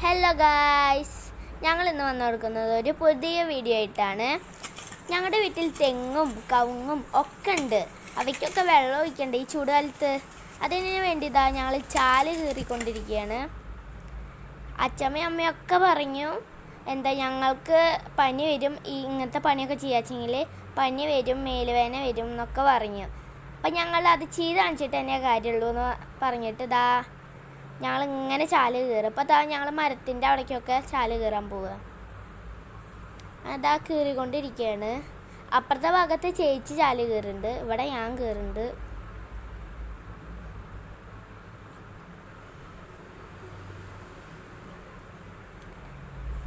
Hello guys, ഞങ്ങൾ ഇന്ന് വന്നു കൊടുക്കുന്നത് ഒരു പുതിയ വീഡിയോ ആയിട്ടാണ്. ഞങ്ങളുടെ വീട്ടിൽ തെങ്ങും കവുങ്ങും ഒക്കെ ഉണ്ട്. അവയ്ക്കൊക്കെ വെള്ളം ഒഴിക്കണ്ടേ ഈ ചൂടുകാലത്ത്. അതിന് വേണ്ടിയിതാ ഞങ്ങൾ ചാല് കീറിക്കൊണ്ടിരിക്കുകയാണ്. അച്ഛമ്മയും അമ്മയൊക്കെ പറഞ്ഞു ഞങ്ങൾക്ക് പനി വരും, ഇങ്ങനത്തെ പണിയൊക്കെ ചെയ്യാച്ചെങ്കിൽ പനി വരും, മേലുവേദന വരും എന്നൊക്കെ പറഞ്ഞു. അപ്പം ഞങ്ങൾ അത് ചെയ്ത് കാണിച്ചിട്ട് തന്നെ കാര്യമുള്ളൂ എന്ന് പറഞ്ഞിട്ട് ഞങ്ങൾ ഇങ്ങനെ ചാല് കീറും. അപ്പോൾ ഞങ്ങൾ മരത്തിൻ്റെ അവിടേക്കൊക്കെ ചാല് കീറാൻ പോവുക. കീറിക്കൊണ്ടിരിക്കുകയാണ്. അപ്പുറത്തെ ഭാഗത്ത് ചേച്ചി ചാല് കീറുന്നുണ്ട്, ഇവിടെ ഞാൻ കീറുന്നുണ്ട്.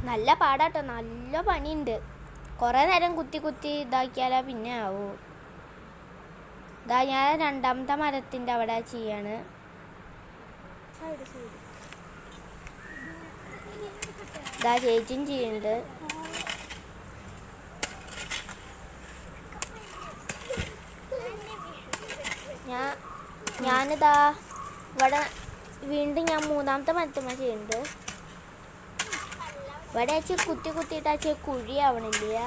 നല്ല പാടാട്ടോ, നല്ല പണിയുണ്ട്. കുറേ നേരം കുത്തി ഇതാക്കിയാലാ പിന്നെ ആവും. ഞാൻ രണ്ടാമത്തെ മരത്തിൻ്റെ അവിടെ ചെയ്യാണ്. ചേച്ചിയും ചെയ്യുന്നുണ്ട്. ഞാനിതാ ഇവിടെ വീണ്ടും ഞാൻ മൂന്നാമത്തെ മരത്തുമ്മ ചെയ്യുന്നുണ്ട്. ഇവിടെ കുത്തിയിട്ടാ കുഴിയാവണില്ല.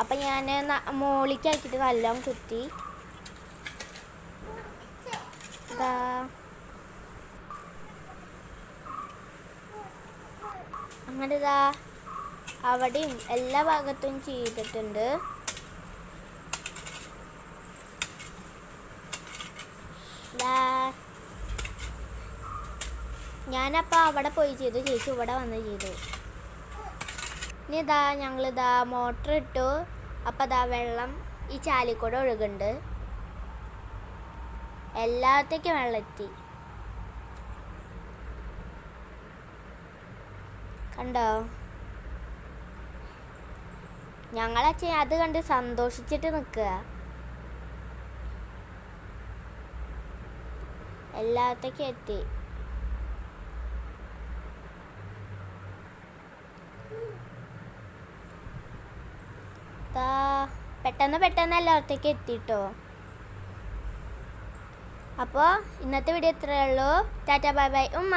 അപ്പം ഞാൻ മോളിക്കാക്കിയിട്ട് നല്ലോണം കുത്തി. അങ്ങനെ അവിടെയും എല്ലാ ഭാഗത്തും ചെയ്തിട്ടുണ്ട്. ഞാനപ്പോൾ അവിടെ പോയി ചെയ്തു, ചേച്ചി ഇവിടെ വന്ന് ചെയ്തു. ഇനി ഞങ്ങളിതാ മോട്ടർ ഇട്ടു. അപ്പം വെള്ളം ഈ ചാലിക്കൂടെ ഒഴുകുന്നുണ്ട്. എല്ലാത്തേക്കും വെള്ളം എത്തി. കണ്ടോ? ഞങ്ങളച്ഛൻ അത് കണ്ട് സന്തോഷിച്ചിട്ട് നിൽക്കുക. എല്ലാത്തേക്കും എത്തി. പെട്ടെന്ന് എല്ലാത്തേക്കും എത്തിട്ടോ. അപ്പോൾ ഇന്നത്തെ വീഡിയോ ഇത്രയേ ഉള്ളൂ. ടാറ്റാ ബൈ ബൈ ഉമ്മ.